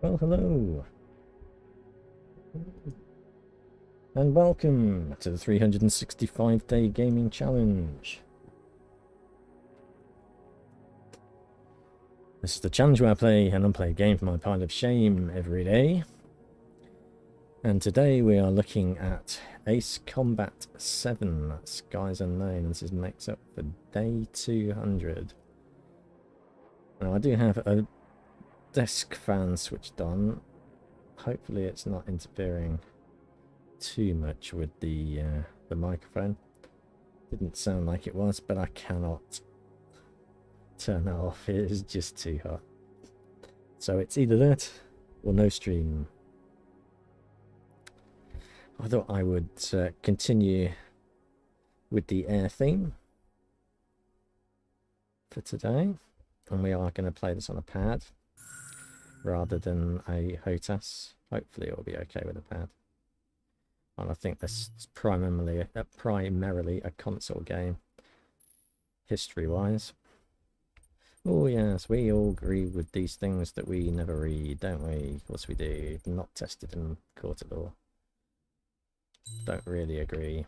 Well, hello, and welcome to the 365-day gaming challenge. This is the challenge where I play an unplayed game for my pile of shame every day. And today we are looking at Ace Combat 7, Skies Unknown. This makes up for day 200. Now I do have a desk fan switched on. Hopefully it's not interfering too much with the microphone. Didn't sound like it was, but I cannot turn that off. It is just too hot. So it's either that or no stream. I thought I would continue with the air theme for today, and we are going to play this on a pad rather than a HOTAS. Hopefully it will be okay with a pad. And I think this is primarily a console game, history-wise. Oh yes, we all agree with these things that we never read, don't we? Of course we do. Not tested in court of law. Don't really agree.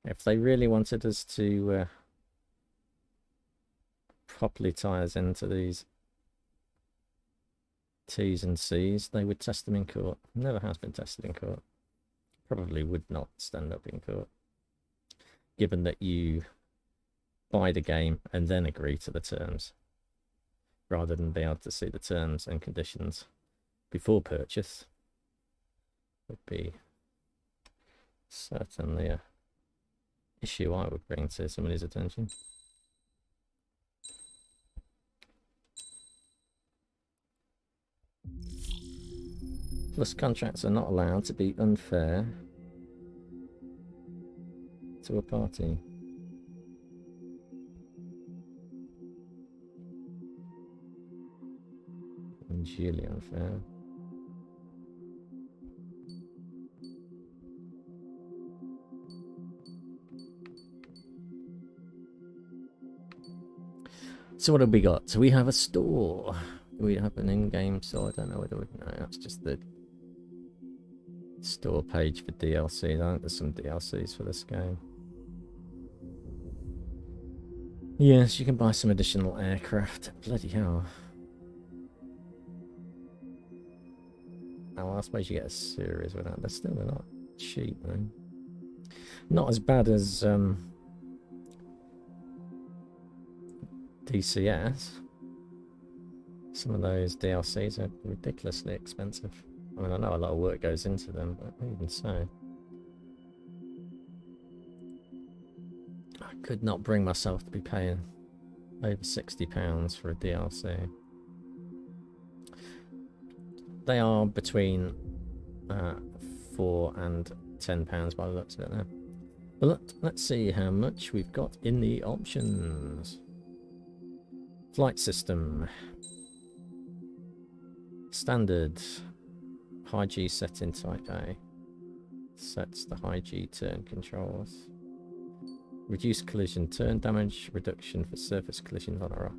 If they really wanted us to properly tie us into these T's and C's, they would test them in court. Never has been tested in court. Probably would not stand up in court, given that you buy the game and then agree to the terms, rather than be able to see the terms and conditions before purchase. Would be certainly a issue I would bring to somebody's attention. Plus, contracts are not allowed to be unfair to a party. Unduly unfair. So what have we got? So we have a store. We have an in-game store. I don't know whether we know. That's just the store page for DLC. I think there's some DLCs for this game. Yes, you can buy some additional aircraft. Bloody hell. Oh, I suppose you get a series with that. They're not cheap, though. Not as bad as DCS. Some of those DLCs are ridiculously expensive. I mean, I know a lot of work goes into them, but even so. I could not bring myself to be paying over £60 for a DLC. They are between £4 and £10 by the looks of it now. But let's see how much we've got in the options. Flight system. Standard. High G set in Type A. Sets the high G turn controls. Reduce collision turn damage reduction for surface collisions on or off.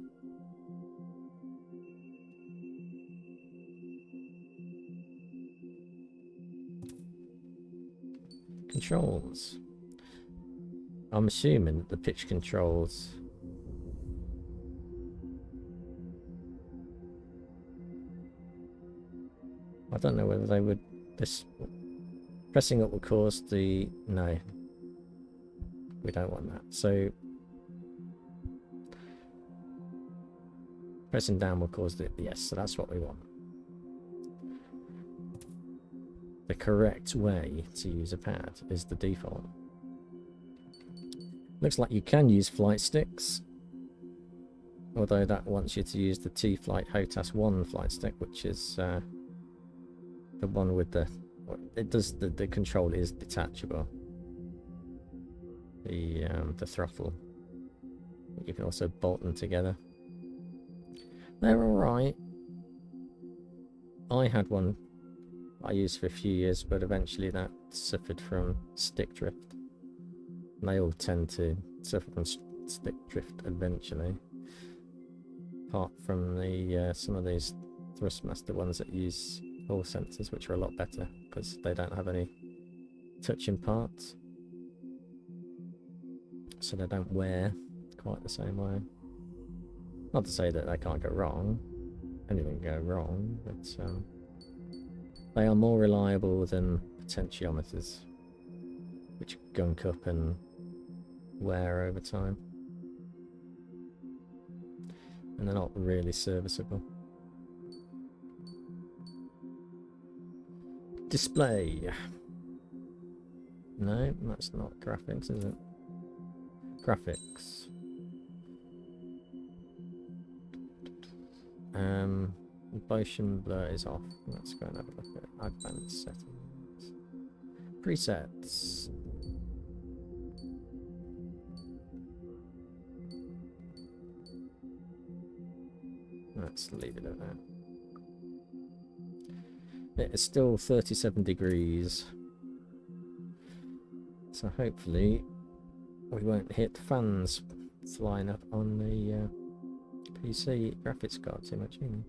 Controls. I'm assuming that the pitch controls I don't know whether they would. This pressing up will cause the no. We don't want that. So pressing down will cause the yes. So that's what we want. The correct way to use a pad is the default. Looks like you can use flight sticks, although that wants you to use the T-Flight HOTAS 1 flight stick, which is the one with the the control is detachable. The throttle. You can also bolt them together. They're alright. I had one I used for a few years, but eventually that suffered from stick drift. And they all tend to suffer from stick drift eventually. Apart from the some of these Thrustmaster ones that use Hall sensors, which are a lot better because they don't have any touching parts, so they don't wear quite the same way. Not to say that they can't go wrong, anything can go wrong, but they are more reliable than potentiometers, which gunk up and wear over time, and they're not really serviceable. Display. No, that's not graphics, is it? Graphics. Motion blur is off. Let's go and have a look at advanced settings. Presets. Let's leave it at that. It is still 37 degrees. So hopefully we won't hit fans flying up on the PC graphics card too much either.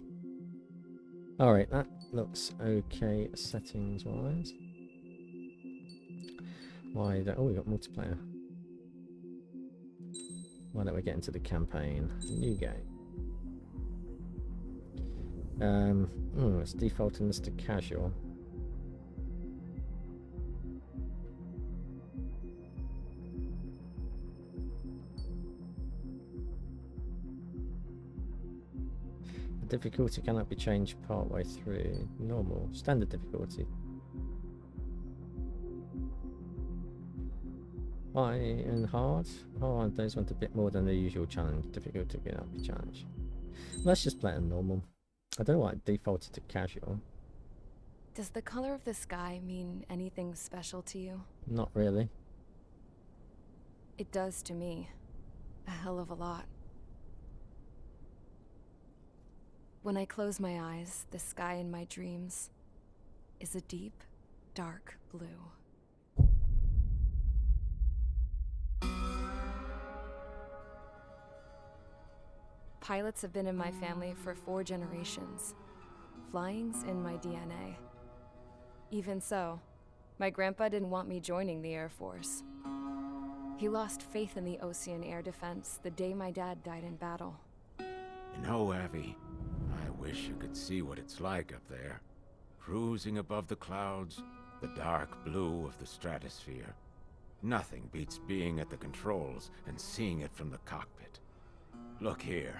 Alright, that looks okay settings wise. Oh, we got multiplayer. Why don't we get into the campaign? New game. It's defaulting this to casual. Difficulty cannot be changed part way through. Normal. Standard difficulty. High and hard. Hard, those want a bit more than the usual challenge. Difficulty cannot be challenged. Let's just play it on normal. I don't know why it defaulted to casual. Does the color of the sky mean anything special to you? Not really. It does to me. A hell of a lot. When I close my eyes, the sky in my dreams is a deep, dark blue. Pilots have been in my family for 4 generations. Flying's in my DNA. Even so, my grandpa didn't want me joining the Air Force. He lost faith in the Ocean Air Defense the day my dad died in battle. You know, Abby, I wish you could see what it's like up there. Cruising above the clouds, the dark blue of the stratosphere. Nothing beats being at the controls and seeing it from the cockpit. Look here.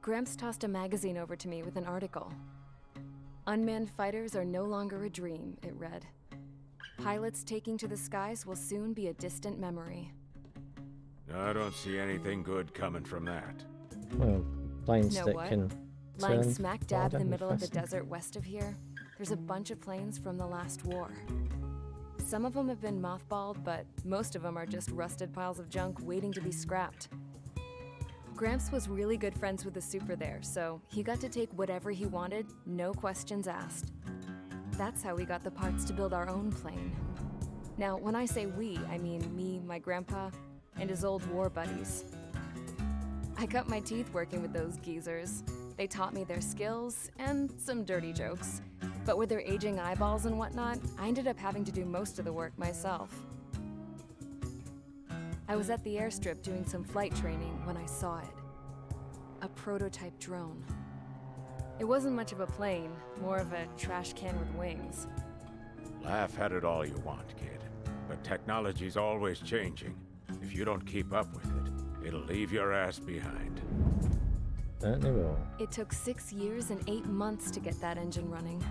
Gramps tossed a magazine over to me with an article. Unmanned fighters are no longer a dream, it read. Pilots taking to the skies will soon be a distant memory. I don't see anything good coming from that. Well, planes know that what? can Lying turn smack dab in the forward middle of the faster. desert west of here, there's a bunch of planes from the last war. Some of them have been mothballed, but most of them are just rusted piles of junk waiting to be scrapped. Gramps was really good friends with the super there, so he got to take whatever he wanted, no questions asked. That's how we got the parts to build our own plane. Now, when I say we, I mean me, my grandpa, and his old war buddies. I cut my teeth working with those geezers. They taught me their skills and some dirty jokes. But with their aging eyeballs and whatnot, I ended up having to do most of the work myself. I was at the airstrip doing some flight training when I saw it. A prototype drone. It wasn't much of a plane, more of a trash can with wings. Laugh at it all you want, kid. But technology's always changing. If you don't keep up with it, it'll leave your ass behind. Certainly will. It took 6 years and 8 months to get that engine running.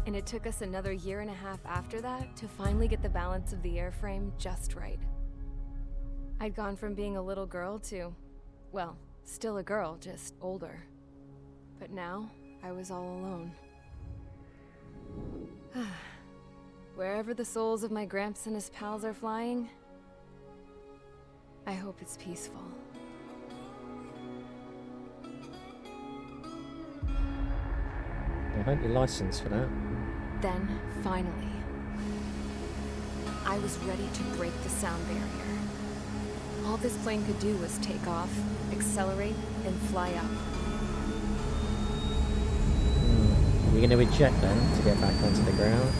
And it took us another 1.5 years after that to finally get the balance of the airframe just right. I'd gone from being a little girl to, well, still a girl, just older. But now, I was all alone. Wherever the souls of my Gramps and his pals are flying, I hope it's peaceful. I hope you're licensed for that. Then, finally, I was ready to break the sound barrier. All this plane could do was take off, accelerate, and fly up. Are we going to eject then to get back onto the ground?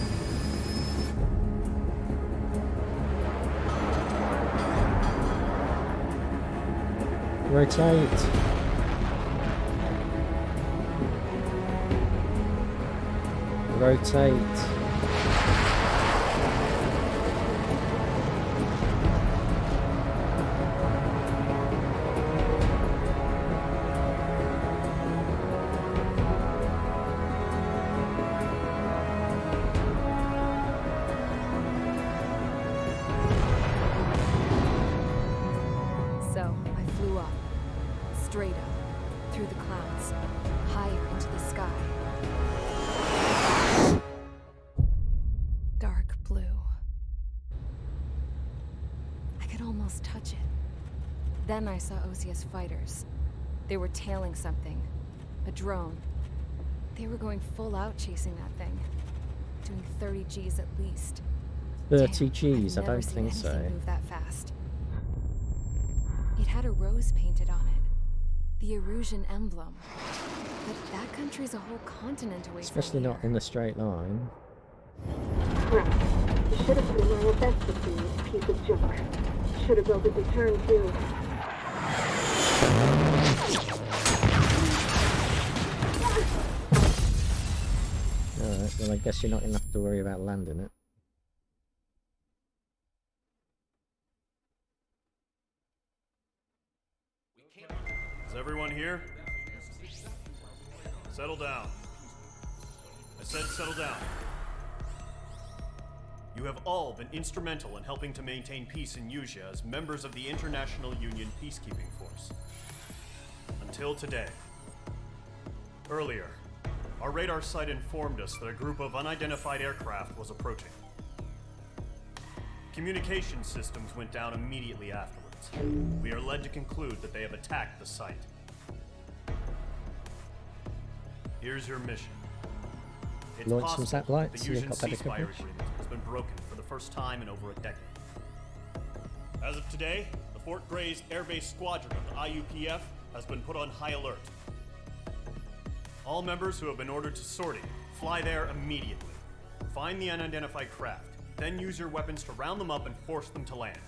Rotate! Rotate! So, I flew up. Straight up. Through the clouds. Higher into the sky. Dark blue. I could almost touch it. Then I saw Osia's fighters. They were tailing something. A drone. They were going full out chasing that thing. Doing 30 Gs at least. 30 Damn, Gs, I've I never don't seen think so. anything move that fast. It had a rose painted on it. The Erusian emblem. But that country's a whole continent away Especially from not here. in a straight line. Right. You should have been wearing a vest with you, you piece of junk. Should have built a return too. Alright, well I guess you're not going to have to worry about landing it. Is everyone here? Settle down. I said settle down. You have all been instrumental in helping to maintain peace in Usea as members of the International Union Peacekeeping Force. Until today. Earlier, our radar site informed us that a group of unidentified aircraft was approaching. Communication systems went down immediately afterwards. We are led to conclude that they have attacked the site. Here's your mission. It's Launch some possible satellites, the you've Fusion got better ceasefire coverage. agreement has been broken for the first time in over a decade. As of today, the Fort Grays Air Base Squadron of the IUPF has been put on high alert. All members who have been ordered to sortie, fly there immediately. Find the unidentified craft, then use your weapons to round them up and force them to land.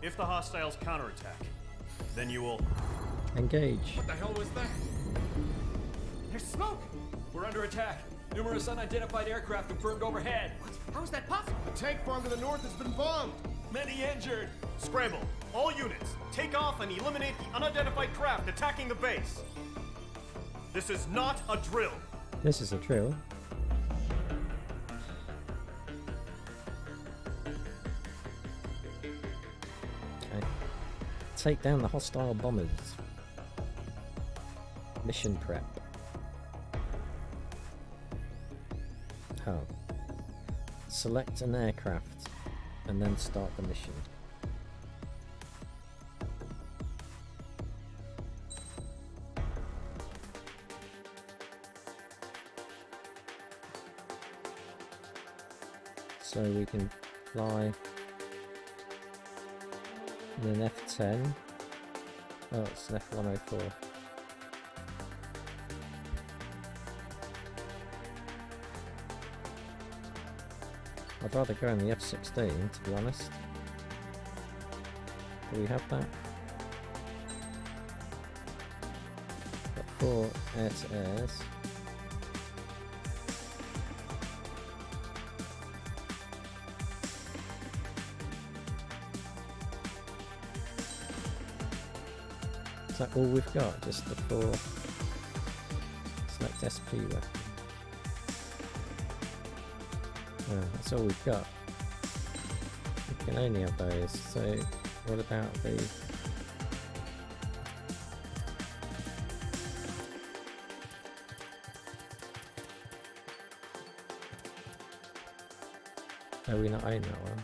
If the hostiles counterattack, then you will... Engage. What the hell was that? There's smoke! We're under attack. Numerous unidentified aircraft confirmed overhead. What? How is that possible? The tank farm to the north has been bombed. Many injured. Scramble! All units, take off and eliminate the unidentified craft attacking the base. This is not a drill. This is a drill. Okay. Take down the hostile bombers. Mission prep. Oh. Select an aircraft and then start the mission. So we can fly in an F10. Oh, it's an F104. I'd rather go in the F16, to be honest. Do we have that? Got 4 air-to-airs. Is that all we've got? Just the 4? Select SP weapon. Oh, that's all we've got. We can only have those, so what about the... Oh, we not own that one.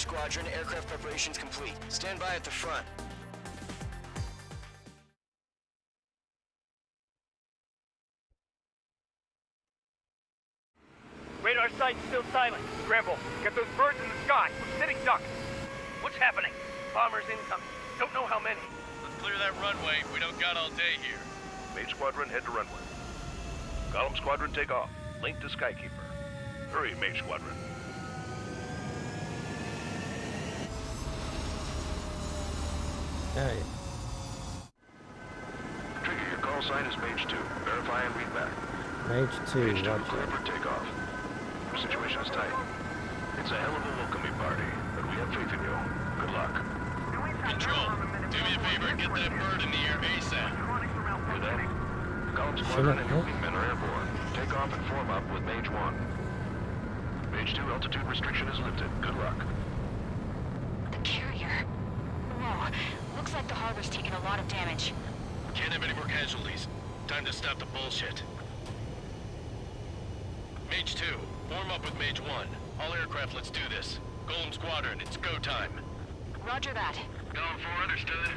Squadron, aircraft preparations complete. Stand by at the front. Radar site's still silent. Scramble. Get those birds in the sky. We're sitting ducks. What's happening? Bombers incoming. Don't know how many. Let's clear that runway. We don't got all day here. Mage Squadron, head to runway. Column Squadron, take off. Link to Skykeeper. Hurry, Mage Squadron. Okay. Trigger, your call sign is Mage 2. Verify and read back. Mage 2, Mage 2, roger. clear for takeoff. Your situation is tight. It's a hell of a welcoming party, but we have faith in you. Good luck. Control, do me a favor and get that bird in the air ASAP. Hear that? Column Squadron and your wingmen are airborne. Take off and form up with Mage 1. Mage 2, altitude restriction is lifted. Good luck. The carrier. Whoa. Looks like the harbor's taking a lot of damage. Can't have any more casualties. Time to stop the bullshit. Mage 2, form up with Mage 1. All aircraft, let's do this. Golem Squadron, it's go time. Roger that. Going for understood.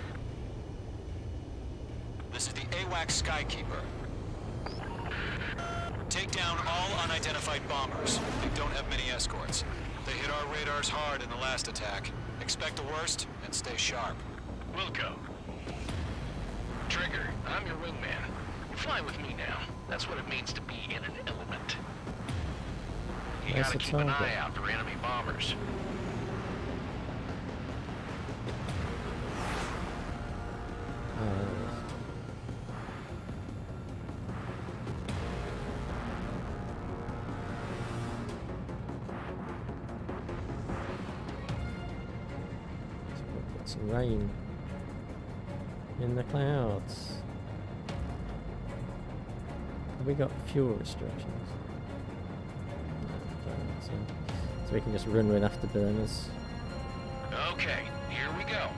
This is the AWAC Skykeeper. Take down all unidentified bombers. They don't have many escorts. They hit our radars hard in the last attack. Expect the worst and stay sharp. Wilco. Trigger, I'm your wingman. You fly with me now. That's what it means to be in an element. You Where's gotta the keep an target? eye out for enemy bombers. It's rain in the clouds. Have we got fuel restrictions? No, don't think so. So we can just run with afterburners. Okay, here we go.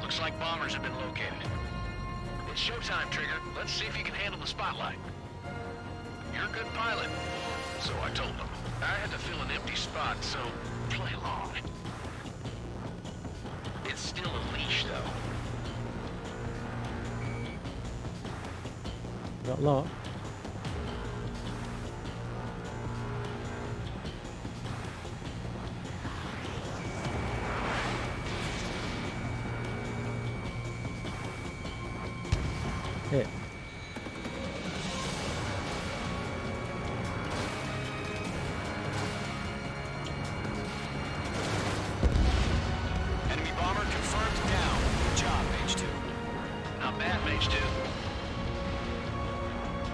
Looks like bombers have been located. It's showtime, Trigger. Let's see if you can handle the spotlight. You're a good pilot. So I told them. I had to fill an empty spot, so play along. It's still a leash, though. Got locked. Hit. Enemy bomber confirmed down. Good job, Mage 2. Not bad, Mage 2.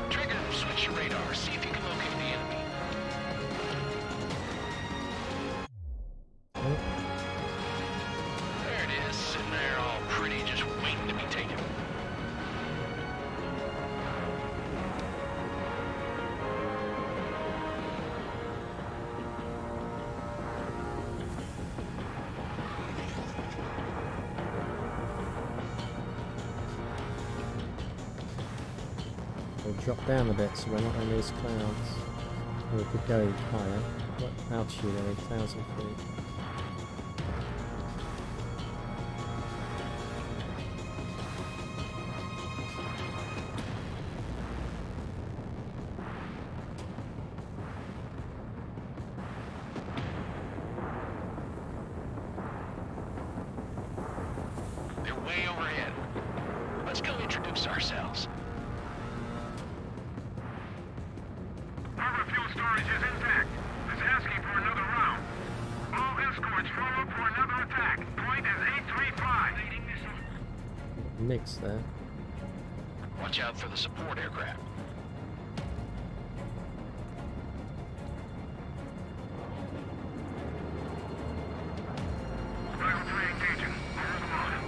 Trigger, switch your radar. See if you can locate the enemy. There it is, sitting there all pretty, just waiting to be taken. We'll drop down a bit so we're not in these clouds. Or we could go higher. What altitude are we? 1,000 feet. They're way overhead. Let's go introduce ourselves. Our fuel storage is intact. It's asking for another round. All escorts form up for another attack. Point is 835. Mix there. Watch out for the support aircraft. Rifle 3 engaging. Over the line.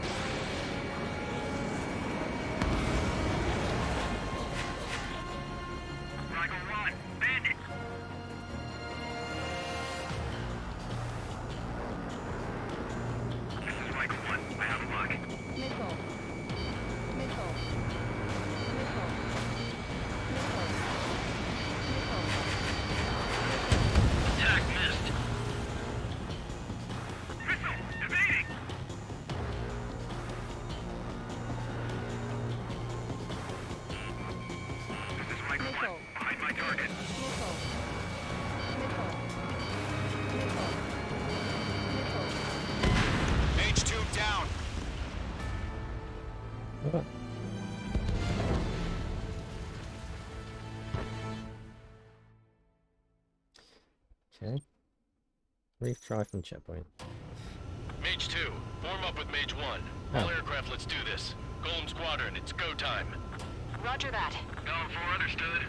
Rifle 1. Bandit. This is Rifle 1. I have a lock. Missile. Missile. Missile. my target. Missile. Missile. Missile. Missile. Mage 2 down. What? Okay. Retry from checkpoint. Mage 2, form up with Mage 1. All aircraft, let's do this. Golem Squadron, it's go time. Roger that. Going for understood.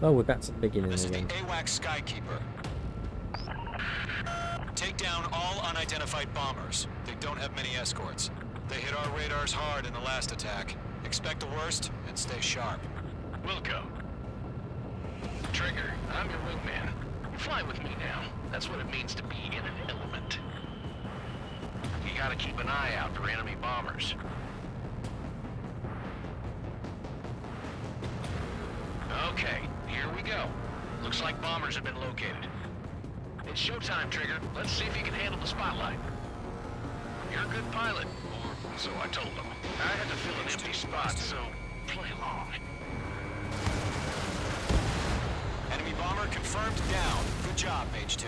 Oh, we're back to the beginning This is the again. AWACS Skykeeper. Take down all unidentified bombers. They don't have many escorts. They hit our radars hard in the last attack. Expect the worst and stay sharp. Wilco. Trigger, I'm your wingman. You fly with me now. That's what it means to be in an element. You gotta keep an eye out for enemy bombers. Okay, here we go. Looks like bombers have been located. It's showtime, Trigger. Let's see if you can handle the spotlight. You're a good pilot, or so I told them. I had to fill an empty spot, so play along. Enemy bomber confirmed down. Good job, Mage 2.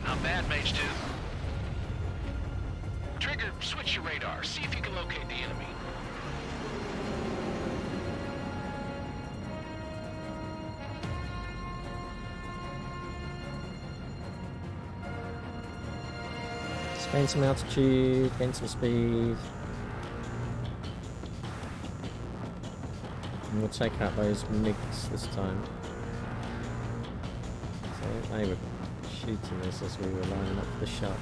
Not bad, Mage 2. Trigger, switch your radar. See if you can locate the enemy. Let's gain some altitude, gain some speed. And we'll take out those MiGs this time. So they were shooting us as we were lining up for the shot.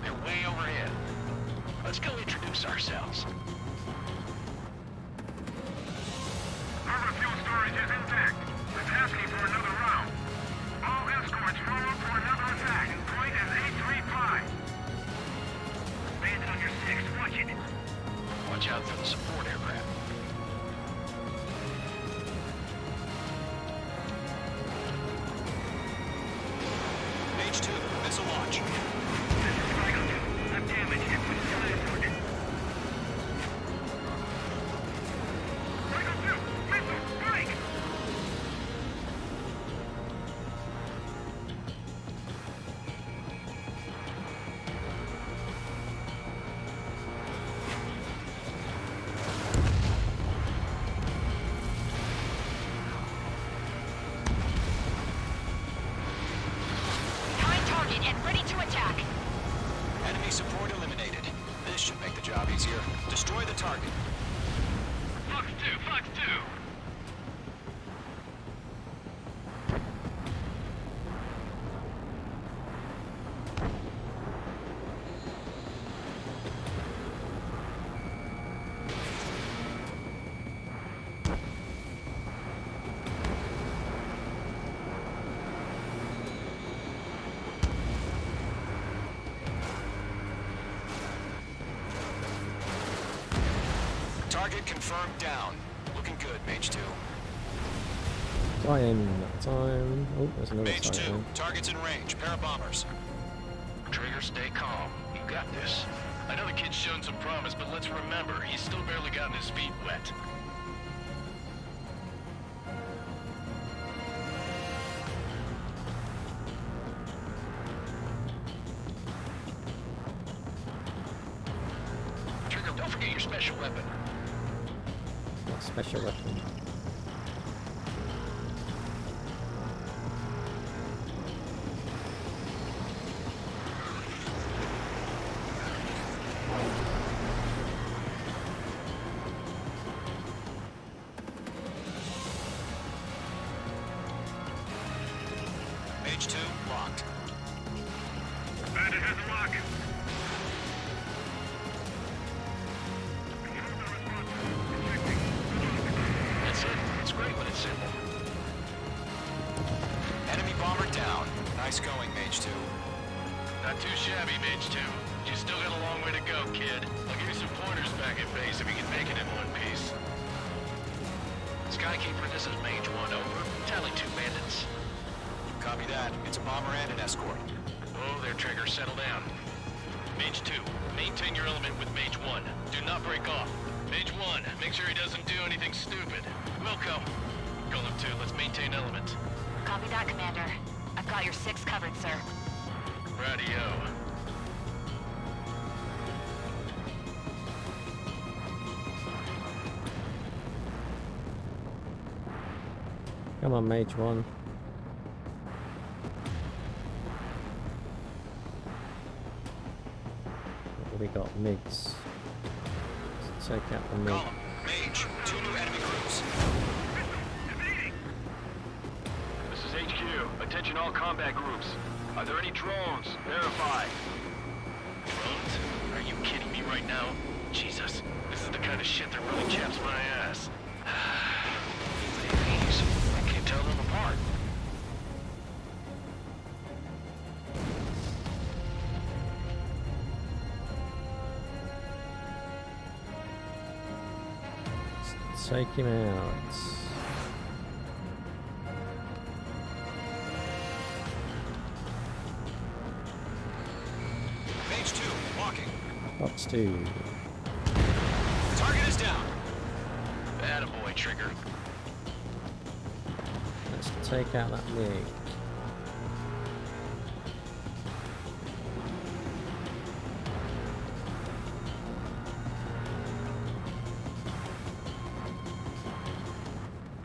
They're way overhead. Let's go introduce ourselves. Harbor fuel storage is intact. It's asking for another round. All escorts form up for another attack. Point is 835. Bandit on your 6, watch it. Watch out for the support aircraft. Mage 2, missile launch. This is Cycle 2. I'm damaged. Put sky escort. Cycle 2, missile, break! High target and ready to attack. Enemy support eliminated. This should make the job easier. Destroy the target. Fox 2, Fox 2. Target confirmed down. Looking good, Mage 2. I aim that time. Oh, there's another Mage 2, sighting. target's in range. Pair of bombers. Trigger, stay calm. You got this. I know the kid's shown some promise, but let's remember, he's still barely gotten his feet wet. Trigger, don't forget your special weapon. What special weapon? Mage 2, locked. Bandit has a lock. That's it. It's great when it's simple. Enemy bomber down. Nice going, Mage 2. Not too shabby, Mage 2. You still got a long way to go, kid. I'll give you some pointers back at base if you can make it in one piece. Skykeeper, this is Mage 1, over. Tally 2 bandits. Copy that. It's a bomber and an escort. Whoa there, Trigger. Settle down. Mage 2, maintain your element Make sure he doesn't do anything stupid. Wilco. Golem 2, let's maintain element. Copy that, Commander. I've got your 6 covered, sir. Radio. Come on, Mage 1. What have we got? MiGs. Let's take out the MiG. Column, Mage, 2 new enemy groups. This is HQ. Attention all combat groups. Are there any drones? Verify. Drones? Are you kidding me right now? Jesus, this is the kind of shit that really chaps my ass. Jeez, I can't tell them apart. Let's take him out. Mage 2, walking. Box 2. Target is down. Attaboy, Trigger. Let's take out that MiG.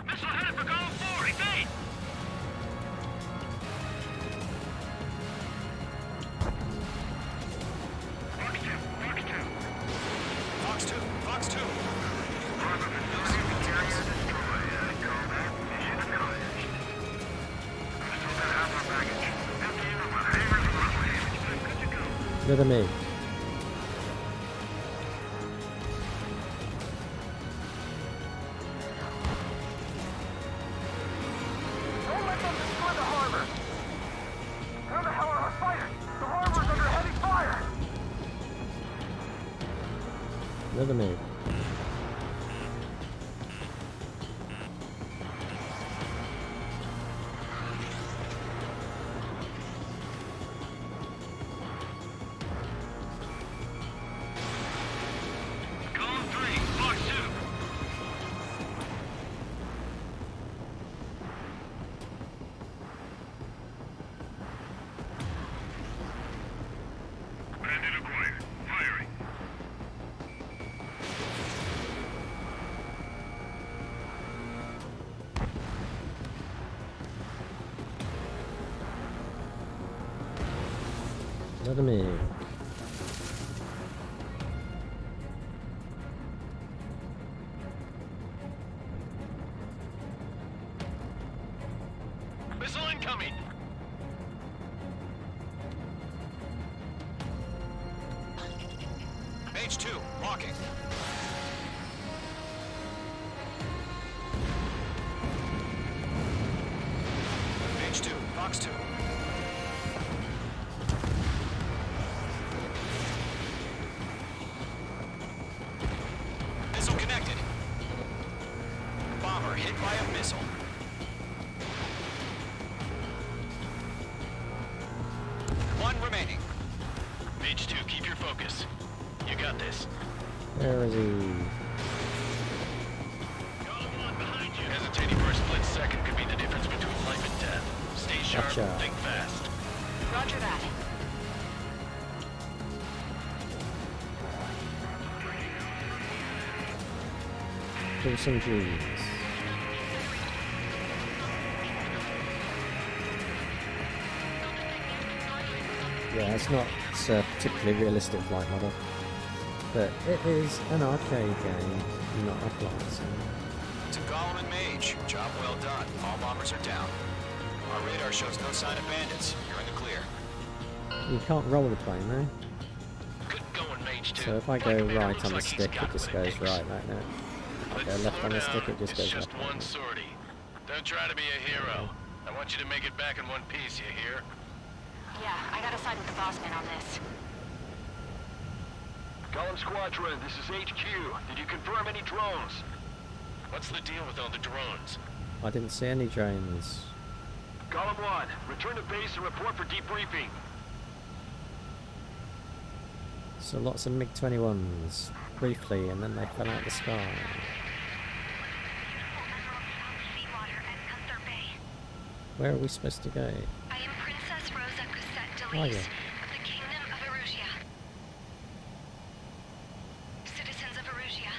Missile headed for column 4, evade! Fox 2, Fox 2. Look at me. Don't let them destroy the harbor! Where the hell are our fighters? The harbor's under heavy fire! Look at me. Column 3, Fox 2. Bandit acquired. Firing. Look at me. Missile incoming! Mage 2, walking. Mage 2, Fox 2. Missile connected. Bomber hit by a missile. One remaining. Mage 2, keep your focus. You got this. Where is he? Golem 1 behind you. Hesitating for a split second could be the difference between life and death. Stay sharp, Gotcha. think fast. Roger that. Pull some G's. Yeah, it's not a particularly realistic flight model, but it is an arcade game, not a flight sim. To Golem and Mage, job well done. All bombers are down. Our radar shows no sign of bandits. You're in the clear. You can't roll the plane though. Good going, Mage 2. So if I Flight go commander right looks on the like he's stick, got it just what goes takes. right like that. If I Let's go left slow on the down. stick, it just It's goes just left. one sortie. Don't try to be a hero. I want you to make it back in one piece, you hear? Yeah, I gotta side with the boss man on this. Golem Squadron, this is HQ. Did you confirm any drones? What's the deal with all the drones? I didn't see any drones. Golem 1, return to base and report for debriefing. So lots of MiG-21s, briefly, and then they fell out the sky. Where are we supposed to go? I am Princess Rosa Cassette Oh, Delise yeah. of the Kingdom of Erusia. Citizens of Erusia.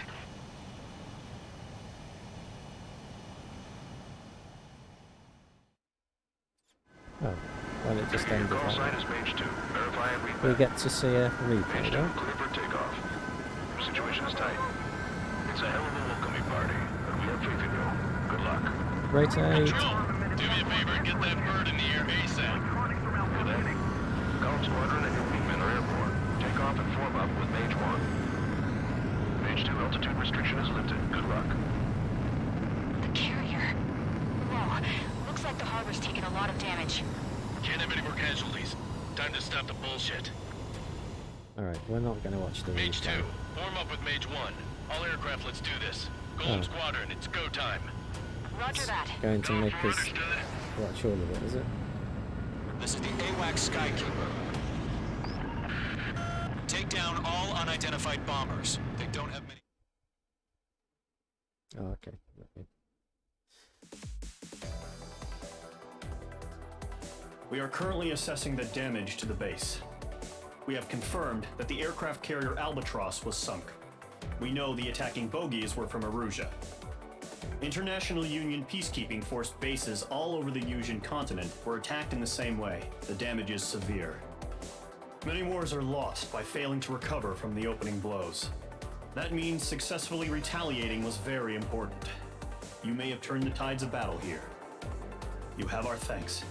Oh, well, it just ended Call like sign that. is Mage 2. Verify and read We back. get to see a Mage replay, 2, right? clear for takeoff. Situation is tight. It's a hell of a welcoming party, but we have faith in you. Good luck. Rotate. Do me a favor and get that bird in the air ASAP. Hear that? Column Squadron and your wingmen are airborne. Take off and form up with Mage 1. Mage 2, altitude restriction is lifted. Good luck. The carrier. Whoa. Looks like the harbor's taken a lot of damage. Can't have any more casualties. Time to stop the bullshit. Alright, we're not going to watch the Mage 2, replay. form up with Mage 1. All aircraft, let's do this. Golem Squadron, it's go time. Roger that. Going to make us watch all of it, is it? This is the AWAC Skykeeper. Take down all unidentified bombers. They don't have many... Oh, okay. We are currently assessing the damage to the base. We have confirmed that the aircraft carrier Albatross was sunk. We know the attacking bogies were from Erusia. International Union peacekeeping force bases all over the Usian continent were attacked in the same way. The damage is severe. Many wars are lost by failing to recover from the opening blows. That means successfully retaliating was very important. You may have turned the tides of battle here. You have our thanks.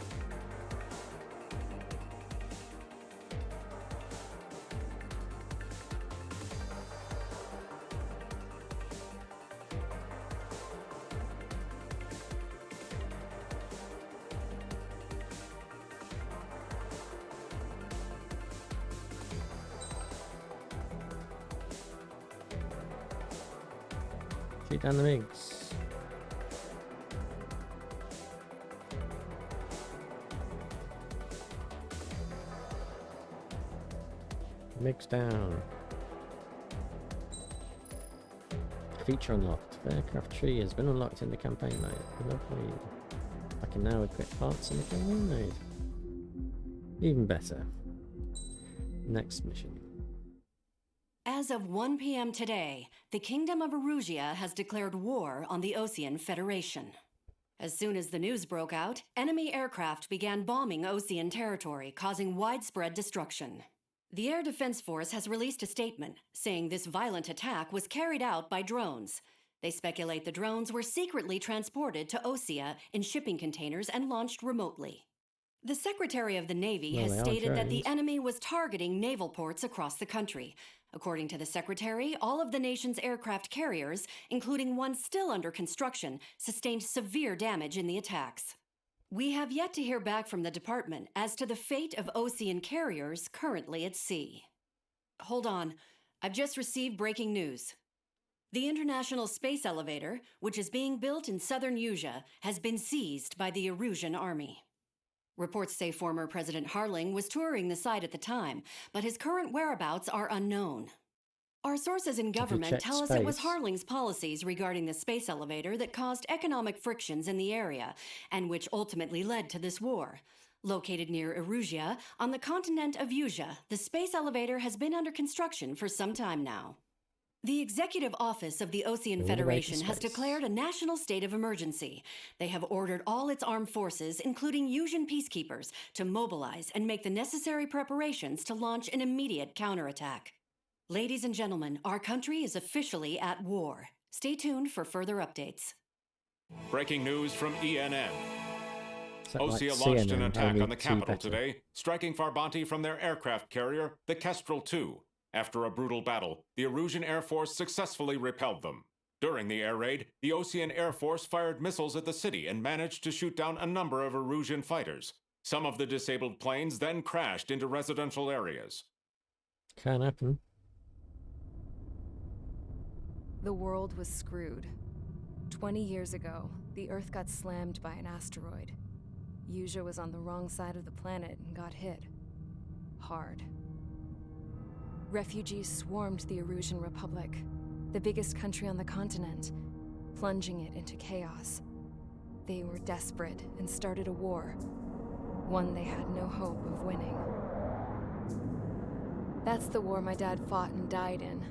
Shoot down the MiGs. MiGs down. Feature unlocked. The aircraft tree has been unlocked in the campaign mode. Lovely. I can now equip parts in the campaign mode. Even better. Next mission. As of 1 p.m. today, the Kingdom of Erusia has declared war on the Osean Federation. As soon as the news broke out, enemy aircraft began bombing Osean territory, causing widespread destruction. The Air Defense Force has released a statement saying this violent attack was carried out by drones. They speculate the drones were secretly transported to Osea in shipping containers and launched remotely. The Secretary of the Navy has stated that the enemy was targeting naval ports across the country. According to the Secretary, all of the nation's aircraft carriers, including one still under construction, sustained severe damage in the attacks. We have yet to hear back from the department as to the fate of Osean carriers currently at sea. Hold on, I've just received breaking news. The International Space Elevator, which is being built in southern Usia, has been seized by the Erusian army. Reports say former President Harling was touring the site at the time, but his current whereabouts are unknown. Our sources in government tell us it was Harling's policies regarding the space elevator that caused economic frictions in the area, and which ultimately led to this war. Located near Erusia, on the continent of Usia, the space elevator has been under construction for some time now. The Executive Office of the Osean Federation has declared a national state of emergency. They have ordered all its armed forces, including Usian peacekeepers, to mobilize and make the necessary preparations to launch an immediate counterattack. Ladies and gentlemen, our country is officially at war. Stay tuned for further updates. Breaking news from ENN. Osea Osea launched an attack on the capital today, striking Farbanti from their aircraft carrier, the Kestrel II. After a brutal battle, the Erusian Air Force successfully repelled them. During the air raid, the Osean Air Force fired missiles at the city and managed to shoot down a number of Erusian fighters. Some of the disabled planes then crashed into residential areas. Can happen. The world was screwed. 20 years ago, the Earth got slammed by an asteroid. Usia was on the wrong side of the planet and got hit. Hard. refugees swarmed the Erusian Republic, the biggest country on the continent, plunging it into chaos. They were desperate and started a war, one they had no hope of winning. That's the war my dad fought and died in.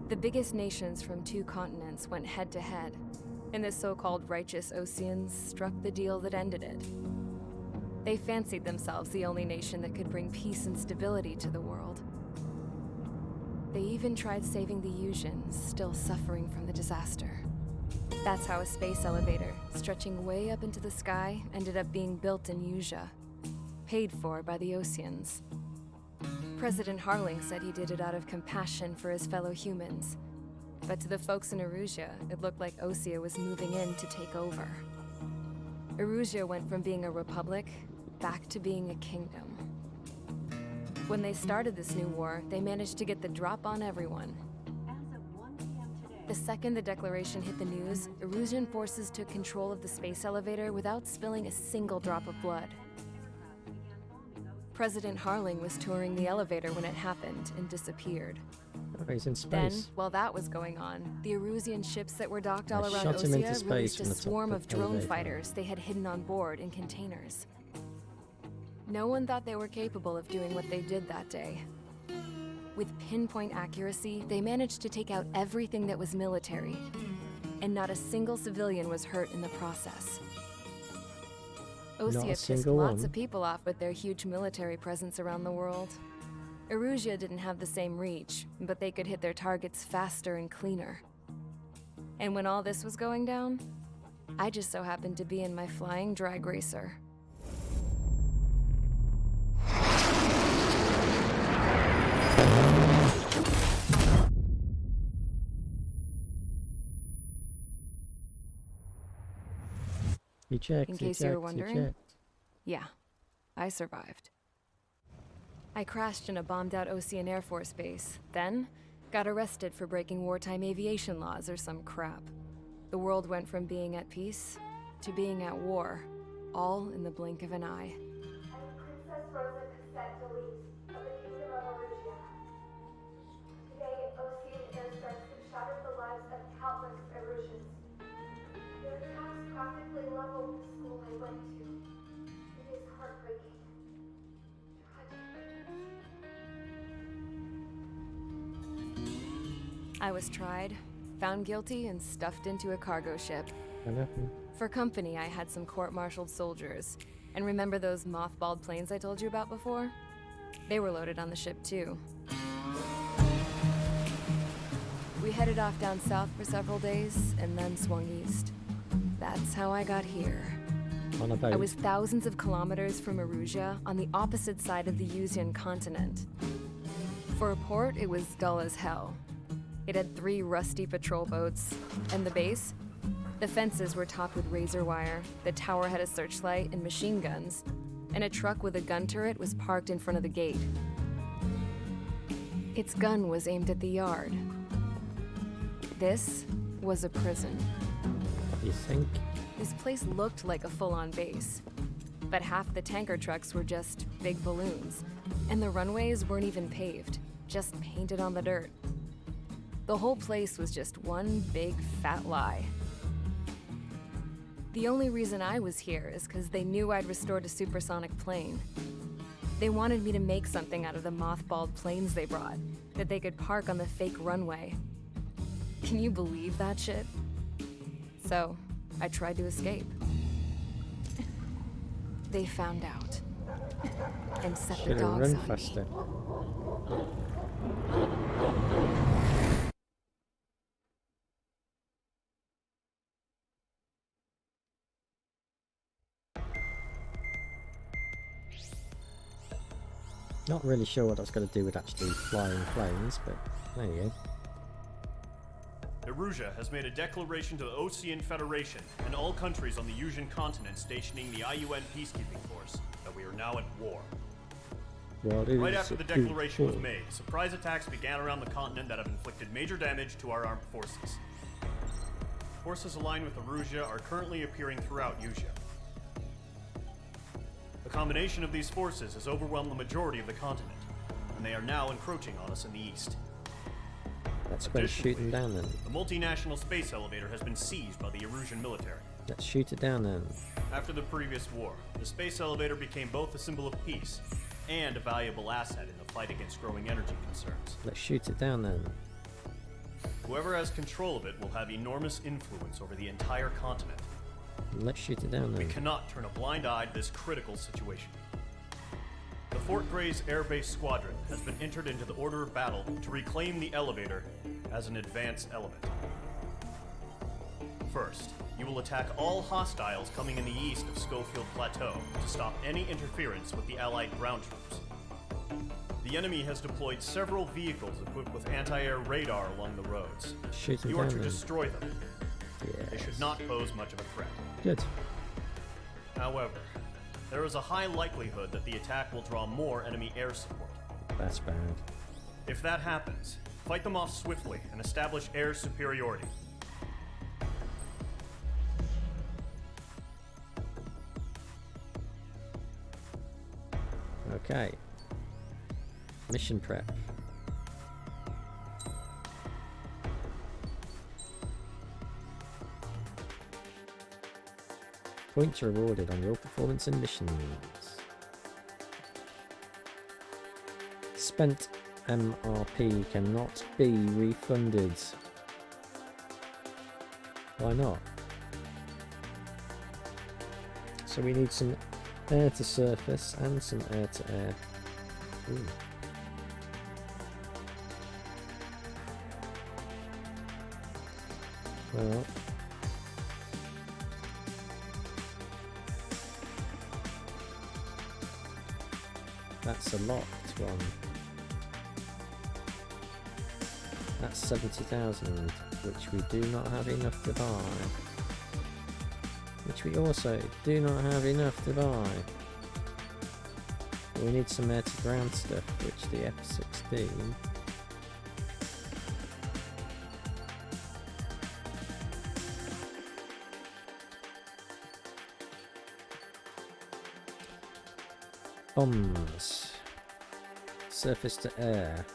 The biggest nations from 2 continents went head-to-head, and the so-called righteous Oseans struck the deal that ended it. They fancied themselves the only nation that could bring peace and stability to the world. They even tried saving the Usians, still suffering from the disaster. That's how a space elevator, stretching way up into the sky, ended up being built in Usia, paid for by the Oseans. President Harling said he did it out of compassion for his fellow humans. But to the folks in Erusia, it looked like Osea was moving in to take over. Erusia went from being a republic back to being a kingdom. When they started this new war, they managed to get the drop on everyone. The second the declaration hit the news, Erusian forces took control of the space elevator without spilling a single drop of blood. President Harling was touring the elevator when it happened and disappeared. Oh, he's in space. Then, while that was going on, the Erusian ships that were docked all around shot him into Osea space released from a the top swarm of of the drone elevator. fighters they had hidden on board in containers. No one thought they were capable of doing what they did that day. With pinpoint accuracy, they managed to take out everything that was military, and not a single civilian was hurt in the process. Osea pissed lots of people off with their huge military presence around the world. Erusia didn't have the same reach, but they could hit their targets faster and cleaner. And when all this was going down, I just so happened to be in my flying drag racer. You checked, In case you were wondering, yeah, I survived. I crashed in a bombed-out Osean Air Force base, then got arrested for breaking wartime aviation laws or some crap. The world went from being at peace to being at war, all in the blink of an eye. Princess Rosa Cassette Delise of the Kingdom of Erusia. Today, Osean airstrikes have shattered the lives of countless Erusians. Their attacks practically leveled the school I went to. It is heartbreaking. I was tried, found guilty, and stuffed into a cargo ship. What happened? For company, I had some court-martialed soldiers. And remember those mothballed planes I told you about before? They were loaded on the ship too. We headed off down south for several days, and then swung east. That's how I got here. On a boat. I was thousands of kilometers from Erusia, on the opposite side of the Usian continent. For a port, it was dull as hell. It had 3 rusty patrol boats, and the base? The fences were topped with razor wire, the tower had a searchlight and machine guns, and a truck with a gun turret was parked in front of the gate. Its gun was aimed at the yard. This was a prison. You think? This place looked like a full-on base, but half the tanker trucks were just big balloons, and the runways weren't even paved, just painted on the dirt. The whole place was just one big fat lie. The only reason I was here is because they knew I'd restored a supersonic plane. They wanted me to make something out of the mothballed planes they brought, that they could park on the fake runway. Can you believe that shit? So, I tried to escape. They found out. And set the Should've dogs run on faster. me. Not really sure what that's going to do with actually flying planes, but there you go. Erusia has made a declaration to the Osean Federation and all countries on the Usian continent stationing the IUN peacekeeping force that we are now at war. Right after the declaration was made, surprise attacks began around the continent that have inflicted major damage to our armed forces. Forces aligned with Erusia are currently appearing throughout Usia. The combination of these forces has overwhelmed the majority of the continent. and they are now encroaching on us in the east. Let's go and shoot them down then. The multinational space elevator has been seized by the Erusian military. Let's shoot it down then. After the previous war, the space elevator became both a symbol of peace and a valuable asset in the fight against growing energy concerns. Let's shoot it down then. Whoever has control of it will have enormous influence over the entire continent. Let's shoot it down then. We cannot turn a blind eye to this critical situation. The Fort Gray's Air Base Squadron has been entered into the order of battle to reclaim the elevator as an advance element. First, you will attack all hostiles coming in the east of Schofield Plateau to stop any interference with the Allied ground troops. The enemy has deployed several vehicles equipped with anti-air radar along the roads. Shoot them You are down to then. destroy them. Yes. They should not pose much of a threat. Good. However, there is a high likelihood that the attack will draw more enemy air support. That's bad. If that happens, fight them off swiftly and establish air superiority. Okay. Mission prep. Points rewarded on your performance in missions. Spent MRP cannot be refunded. Why not? So we need some air to surface and some air to air. Ooh. Well, that's a locked one. That's 70,000, which we do not have enough to buy. Which we also do not have enough to buy. We need some air to ground stuff, which the F-16 bombs. Surface to air.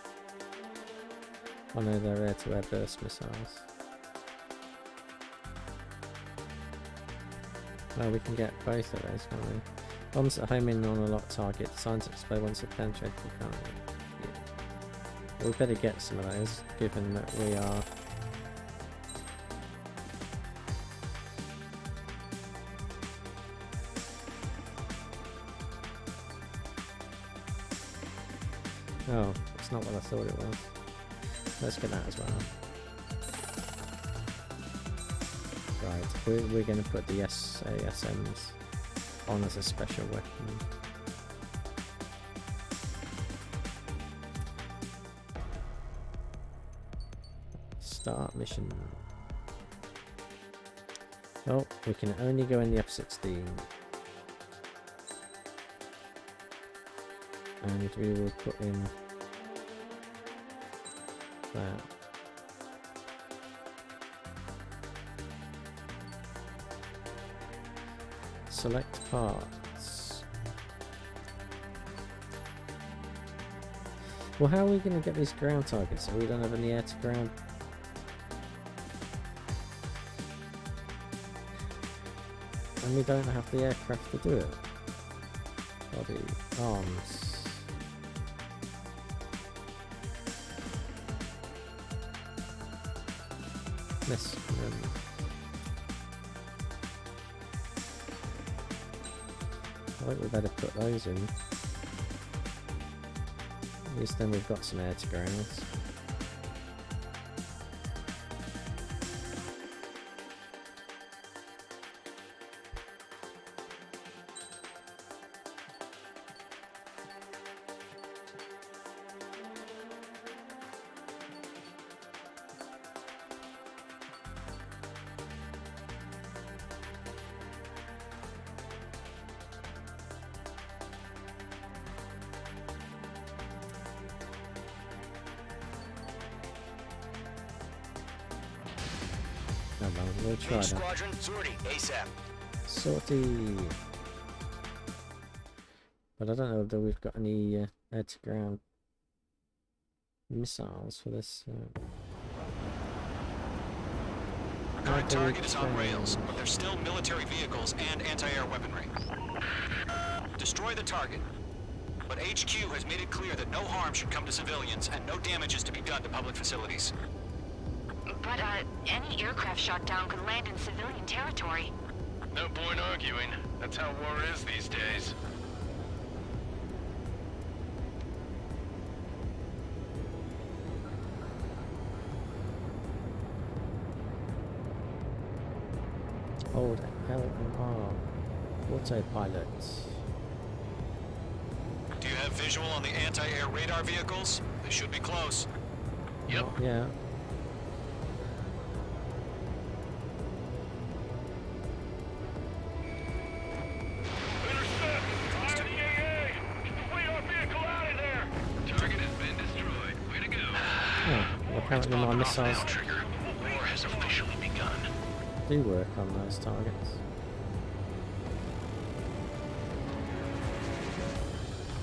Oh no, they're air to air burst missiles. Well, we can get both of those, can't we? Bombs that home in on a locked target, designed to explode once they've penetrated the target. Yeah. We better get some of those, given that we are... Oh, it's not what I thought it was. Let's get that as well. Right, we're going to put the SASMs on as a special weapon. Start mission. Oh, we can only go in the F-16. And we will put in that. Select parts. Well, how are we going to get these ground targets if we don't have any air to ground? And we don't have the aircraft to do it. Body, arms. This. I think we better put those in. At least then we've got some air to ground. We'll try that. Squadron, sortie, ASAP. Sortie. But I don't know whether we've got any air to ground missiles for this. Current target is on rails, but there's still military vehicles and anti-air weaponry. Destroy the target. But HQ has made it clear that no harm should come to civilians and no damage is to be done to public facilities. But, any aircraft shot down could land in civilian territory. No point arguing. That's how war is these days. Hold L and R. Autopilots. Do you have visual on the anti-air radar vehicles? They should be close. Yep. Yeah. Intercept! Fire the AA! Get the radar vehicle out of there! Target has been destroyed. Way to go. Oh, well, apparently my missiles Trigger. War has officially begun. do work on those targets.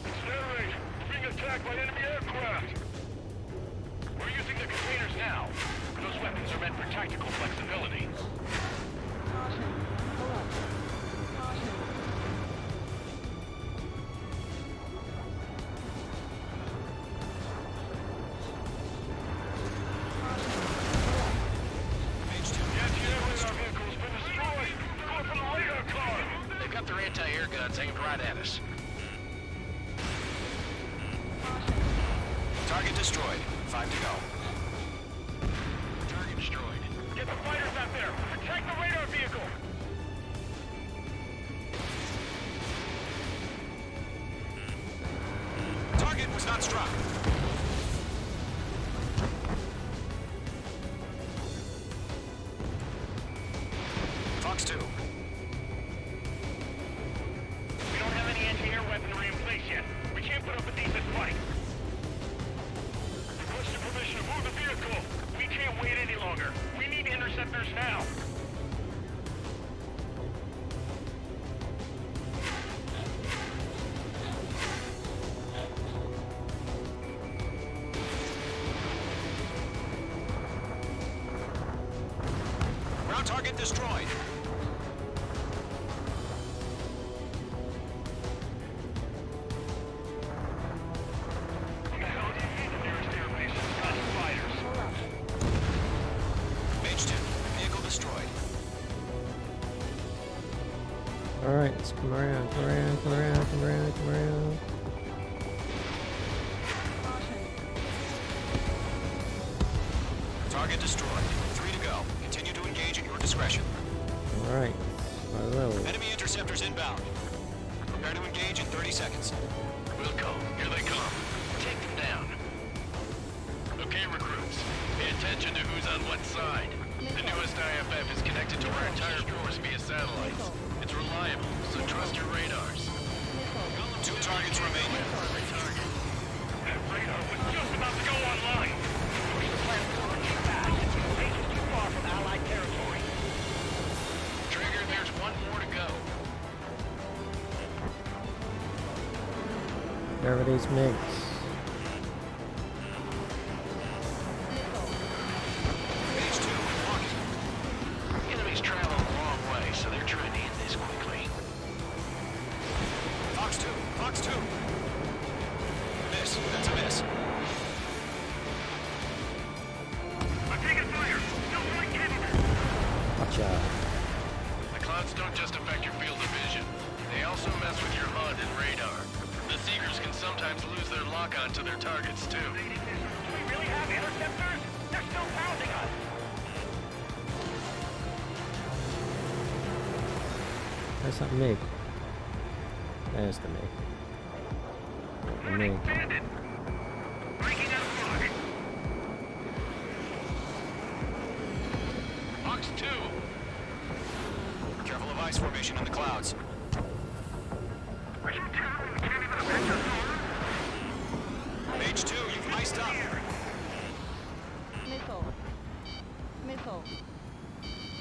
Accelerate! We're being attacked by enemy aircraft! We're using the containers now. Those weapons are meant for tactical flexibility. They've got their anti-air guns aimed right at us. Target destroyed. 5 to go. Target destroyed. Get the fighters out there! Attack the radar vehicle! Target was not struck. Fox 2. We don't have any anti-air weaponry in place yet. We can't put up a decent fight. Requesting permission to move the vehicle. We can't wait any longer. We need interceptors now. Ground target destroyed. What the hell do you need the nearest airbase? Got fighters. Mage 2. Vehicle destroyed. Alright, let's come around, come around, come around, come around, come around. Target destroyed. 3 to go. Continue to engage at your discretion. Alright, I will. Enemy interceptors inbound. Prepare to engage in 30 seconds. We'll go. Here they come. Take them down. Okay, recruits. Pay attention to who's on what side. The newest IFF is connected to our entire force via satellites. It's reliable, so trust your radars. 2 targets remain. That radar was just about to go online. Push the platform too fast. Base is too far from Allied territory. Trigger, there's one more to go. There are these MiGs. Mage 2 walking. Enemies travel a long way, so they're trying to end this quickly. Fox 2. Fox 2. Miss. That's a miss. I'm taking fire. Still throwing cannon. Gotcha. The clouds don't just affect your field of vision. They also mess with your HUD and radar. The Seekers can sometimes lose their lock-on to their targets, too. Do we really have interceptors? They're still pounding us. Where's that MiG? There's the MiG. The MiG. Bandit. Breaking out of lock. Fox 2! Careful of ice formation in the clouds. Are you telling me we can't even avenge us? Mage 2, you've iced up. Missile. Missile.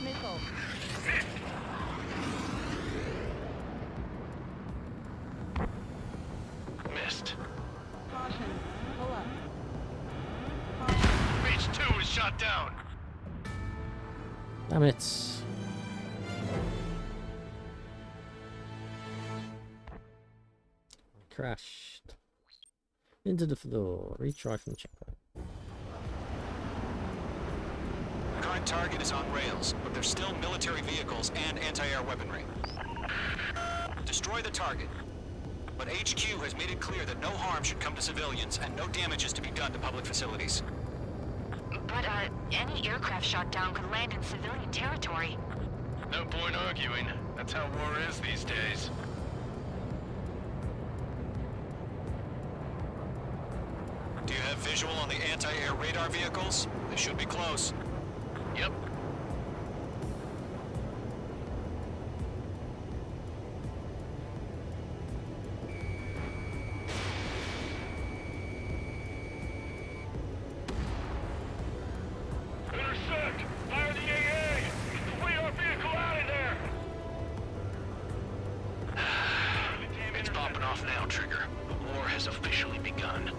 Missile. Missed. Caution. Pull up. shot down. Damn it. Crashed. Into the floor. Retry from checkpoint. Current target is on rails, but there's still military vehicles and anti-air weaponry. Destroy the target. But HQ has made it clear that no harm should come to civilians and no damage is to be done to public facilities. But, any aircraft shot down could land in civilian territory. No point arguing. That's how war is these days. Do you have visual on the anti-air radar vehicles? They should be close. Yep. Intersect! Fire the AA! Get our vehicle out of there! It's popping off now, Trigger. The war has officially begun.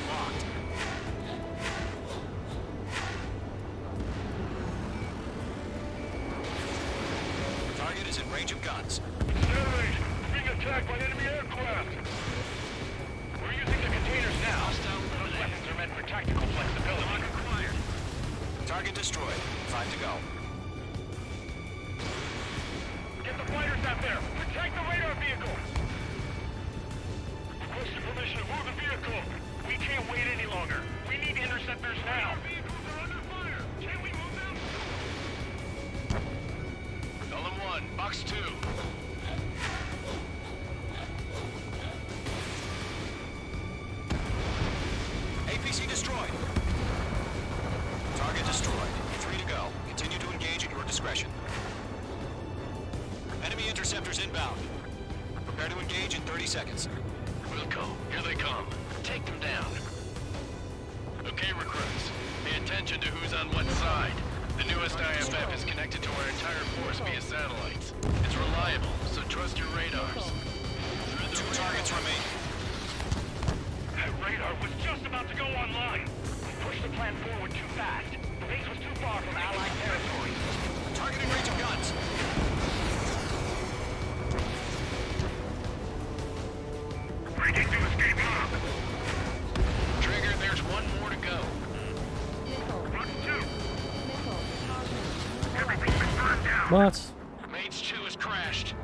Locked. Target is in range of guns. Generate! We're being attacked by enemy aircraft! We're using the containers now. Those weapons are meant for tactical flexibility. Required. Target destroyed. 5 to go. Get the fighters out there! Protect the radar vehicle! Requesting permission to move the vehicle! We can't wait any longer! We need interceptors now! Vehicles are under fire! Can we move them? Column 1, box 2. APC destroyed. Target destroyed. 3 to go. Continue to engage at your discretion. Enemy interceptors inbound. Prepare to engage in 30 seconds. Wilco, here they come. Take them down. Okay, recruits. Pay attention to who's on what side. The newest IFF is connected to our entire force via satellites. It's reliable, so trust your radars. 2 targets remain. That radar was just about to go online! We pushed the plan forward too fast. The base was too far from Allied territory. Targeting range of guns. Breaking to escape up! Trigger, there's one more to go. Box 2! Missile. Everything's been burned down! What? Mates 2 has crashed.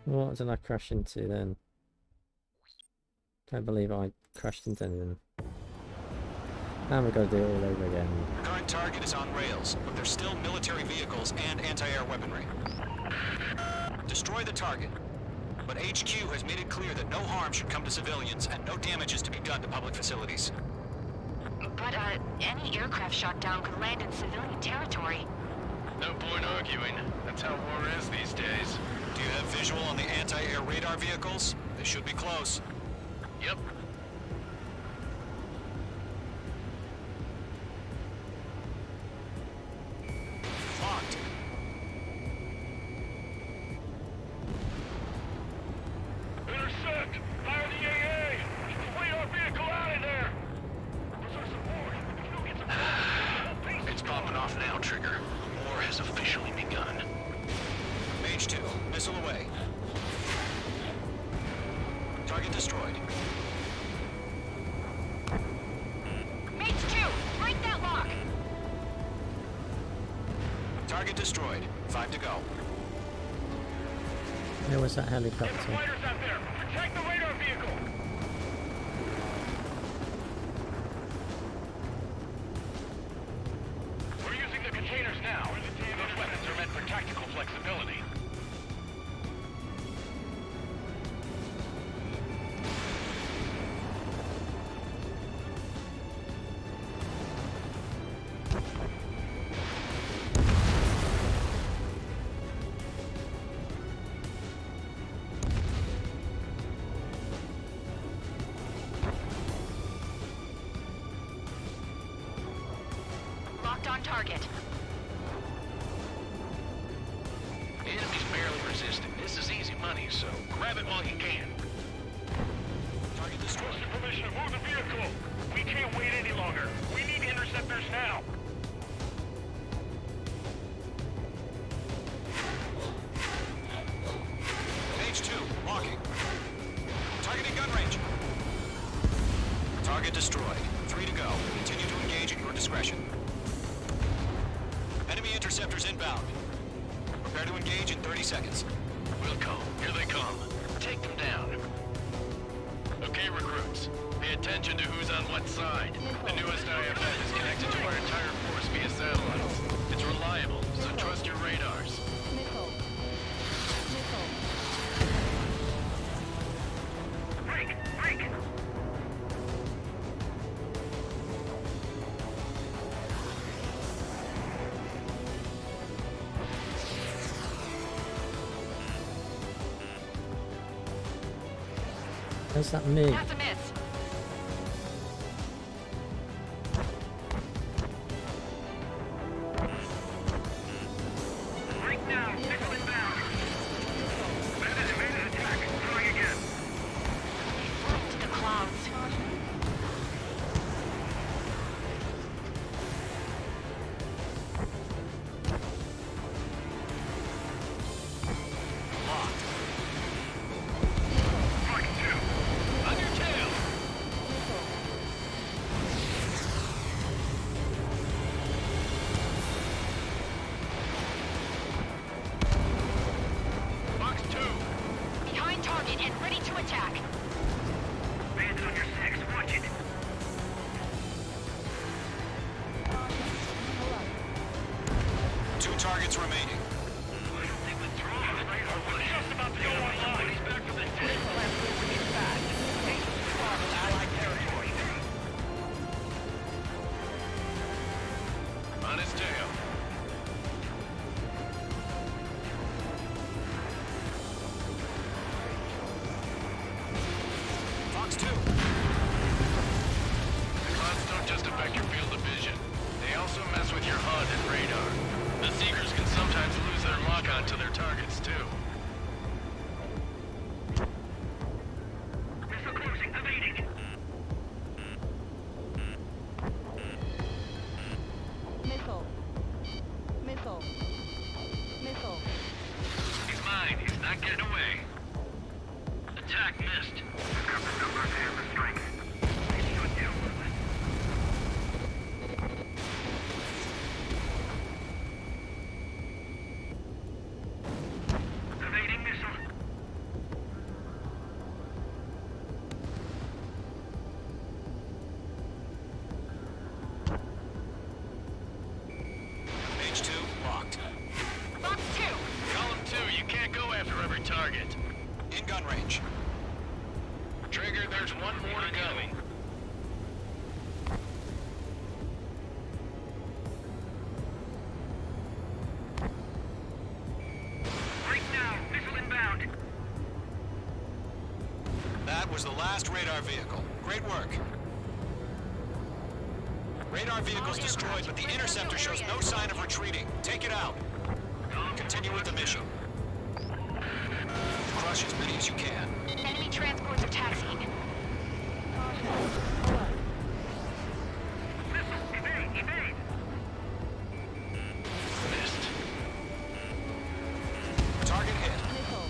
What did I crash into then? Can't believe I crashed into anything. Now we've got to do it all over again. Current target is on rails, but there's still military vehicles and anti-air weaponry. Destroy the target. But HQ has made it clear that no harm should come to civilians and no damage is to be done to public facilities. But, any aircraft shot down could land in civilian territory. No point arguing. That's how war is these days. Do you have visual on the anti-air radar vehicles? They should be close. Yep. Locked. Intersect! Fire the AA! Get the radar vehicle out of there! Where's our support? If you don't get support, It's popping off now, Trigger. The war has officially begun. Mage 2, missile away. Target destroyed. Mates 2, break that lock! Target destroyed. 5 to go. Where was that Get the helicopter? fighters out there! Protect the radar vehicle! We're using the containers now. Those weapons are meant for tactical flexibility. Locked on target. The enemy's barely resisting. This is easy money, so Grab it while you can. Target destroyed. Permission to move the vehicle. We can't wait any longer. We need interceptors now. Page 2, locking. Targeting gun range. Target destroyed. 3 to go. Continue to engage at your discretion. Enemy interceptors inbound. Prepare to engage in 30 seconds. Wilco, here they come. Take them down. Okay, recruits. Pay attention to who's on what side. The newest IFF is connected to our entire force via satellites. It's reliable, so trust your radars. Missile. Missile. Break! Break! Where's that MiG? That's a miss. Break now! Missile inbound! Bandit evaded attack. Trying again. To the clouds. Mark 2. On your tail! Box 2. Behind target and ready to attack. Bandit on your 6. Watch it. Two targets remaining. I don't think the thru on the radar was just about to go online. He's back from the dead. Allied territory. On his tail. Fox 2. The clouds don't just affect your field of vision. They also mess with your HUD and radar. The Seekers can sometimes lose their lock-on to their targets, too. Missile closing. Evading. Missile. Missile. Missile. He's mine. He's not getting away. Attack missed. Evading missile. Page 2, locked. Box 2. Column 2, you can't go after every target. In gun range. Trigger, there's one more to go. Break now. Missile inbound. That was the last radar vehicle. Great work. Radar vehicle's destroyed, but the interceptor shows no sign of retreating. Take it out. Continue with the mission. Crush as many as you can. Enemy transports are taxiing. Missile. Evade. Evade. Missed. Target hit. Missile.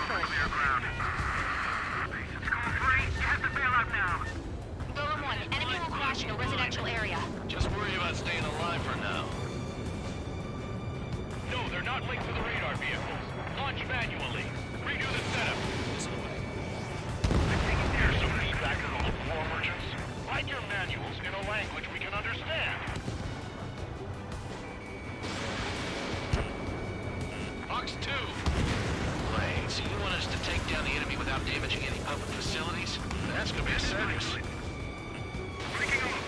Clear ground. School 3, you have to bail out now. Golem 1, enemy will crash in a residential area. Just worry about staying alive for now. No, they're not linked to the radar vehicles. Launch manually. Redo the setup. Here's some feedback on all war merchants. Write your manuals in a language we can understand. Fox 2. Wait, so you want us to take down the enemy without damaging any public facilities? That's gonna be a circus. Breaking off.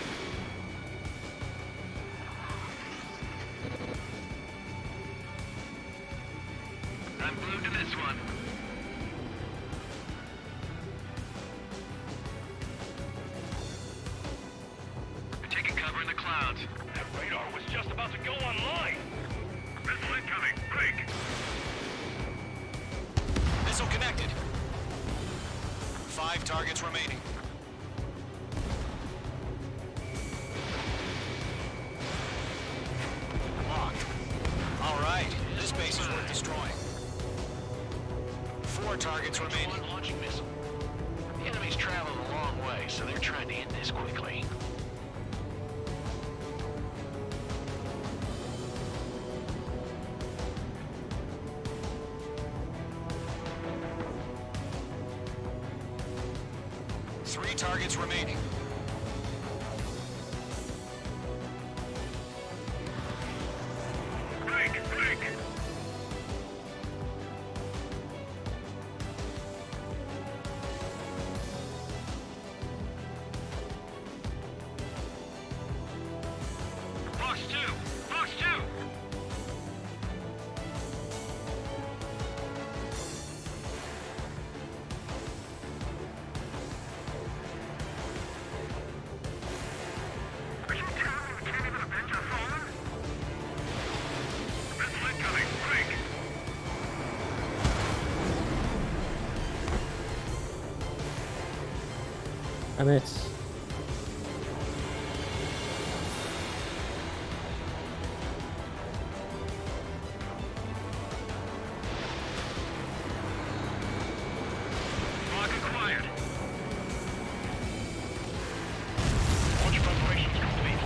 I'm glued to this one. Taking cover in the clouds. That radar was just about to go online. Missile incoming. Break. Missile connected. 5 targets remaining. Locked. All right, this base is worth destroying. 4 targets remaining. Launching missile. The enemy's traveling a long way, so they're trying to end this quickly. Three targets remaining. Break! Break! Fox 2! Fox 2! Are you telling me we can't even avenge our fallen? Missile incoming! Break! Damn it. Lock acquired! Launch preparations complete.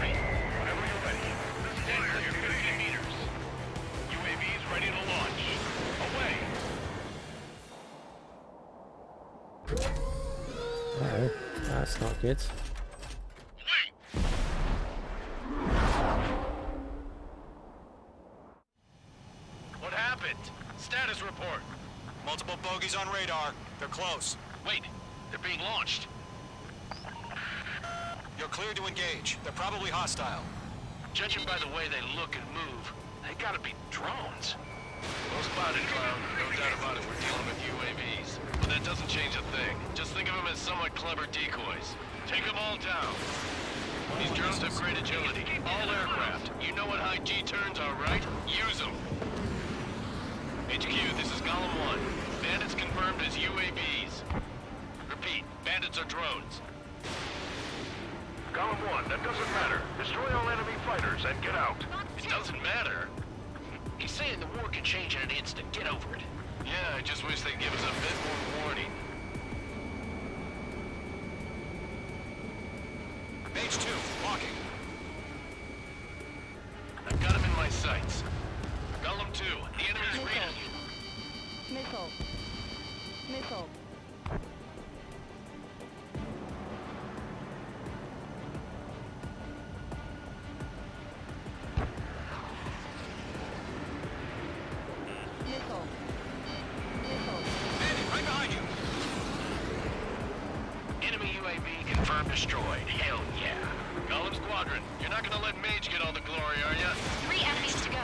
Wait, whenever you're ready. Stand clear 50 meters. UAVs ready to launch. Away! Uh-oh, that's not good. What happened? Status report. Multiple bogeys on radar. They're close. Wait, they're being launched. You're cleared to engage. They're probably hostile. Judging by the way they look and move, they gotta be drones. Well spotted, Clown. No doubt about it, we're dealing with UAVs. But that doesn't change a thing. Just think of them as somewhat clever decoys. Take them all down. These drones have great agility. All aircraft. You know what high G turns are, right? Use them. HQ, this is Column 1. Bandits confirmed as UAVs. Repeat, bandits are drones. Column 1, that doesn't matter. Destroy all enemy fighters and get out. It doesn't matter. He's saying the war can change in an instant. Get over it. Yeah, I just wish they'd give us a bit more warning. Mage 2, walking. I've got him in my sights. Column 2, the enemy's Missile. reading. Missile. Missile. Missile. Missile. Bandit, right behind you. Enemy UAV confirmed destroyed. Hell yeah. Column Squadron, you're not gonna let Mage get all the glory, are ya? 3 enemies to go.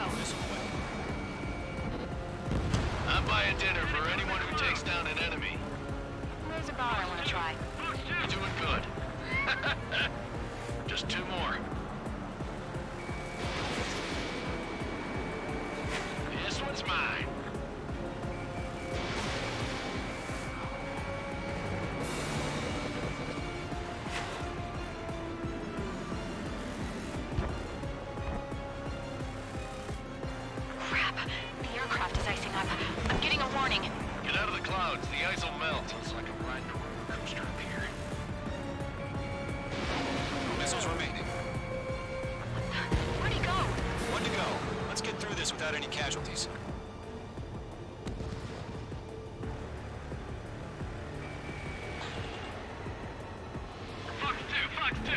I'm buying dinner for anyone who takes down an enemy. There's a bar I want to try. You're doing good. Just 2 more. This one's mine. Crap. The aircraft is icing up. I'm getting a warning. Get out of the clouds. The ice will melt. It's like I'm riding a roller coaster up here. Missiles remaining. Where'd he go? 1 to go. Let's get through this without any casualties. Fox 2, Fox 2!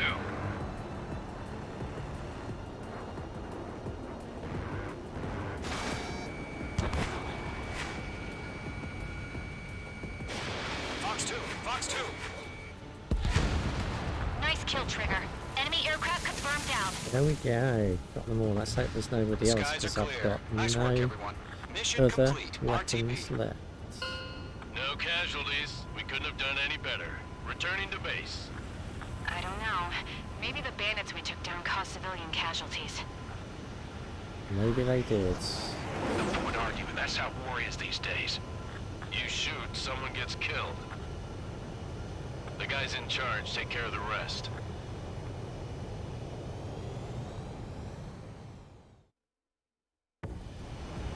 Fox 2, Fox 2. Nice kill, Trigger. Enemy aircraft confirmed down. There we go. Got them all. Let's hope there's nobody else Skies because are I've clear. got Nice work, no everyone. Mission other complete. weapons RTB. left. No casualties. We couldn't have done any better. Returning to base. I don't know. Maybe the bandits we took down caused civilian casualties. Maybe they did. No point arguing. That's how war is these days. You shoot, someone gets killed. The guys in charge take care of the rest.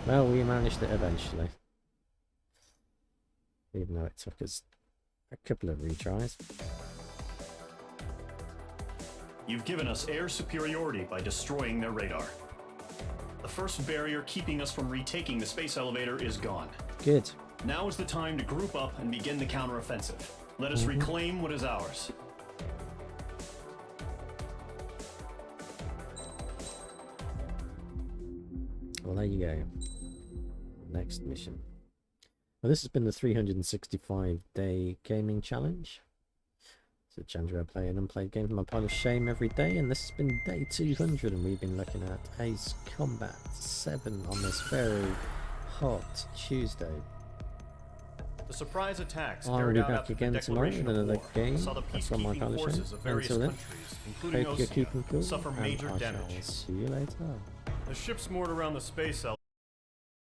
Well, we managed it eventually. Even though it took us a couple of retries. You've given us air superiority by destroying their radar. The first barrier keeping us from retaking the space elevator is gone. Good. Now is the time to group up and begin the counteroffensive. Let us reclaim what is ours. Well, there you go. Next mission. Well, this has been the 365-day gaming challenge. It's a challenge where I play an unplayed game for my pile of shame every day, and this has been day 200, and we've been looking at Ace Combat 7 on this very hot Tuesday. The surprise attacks I'll carried be out back after again the tomorrow declaration with of another war game. saw the That's on my peacekeeping pile of shame. forces of various Until then, countries, including hope you're keeping Oceania, cool, suffer and major I shall damage. see you later. The ships moored around the space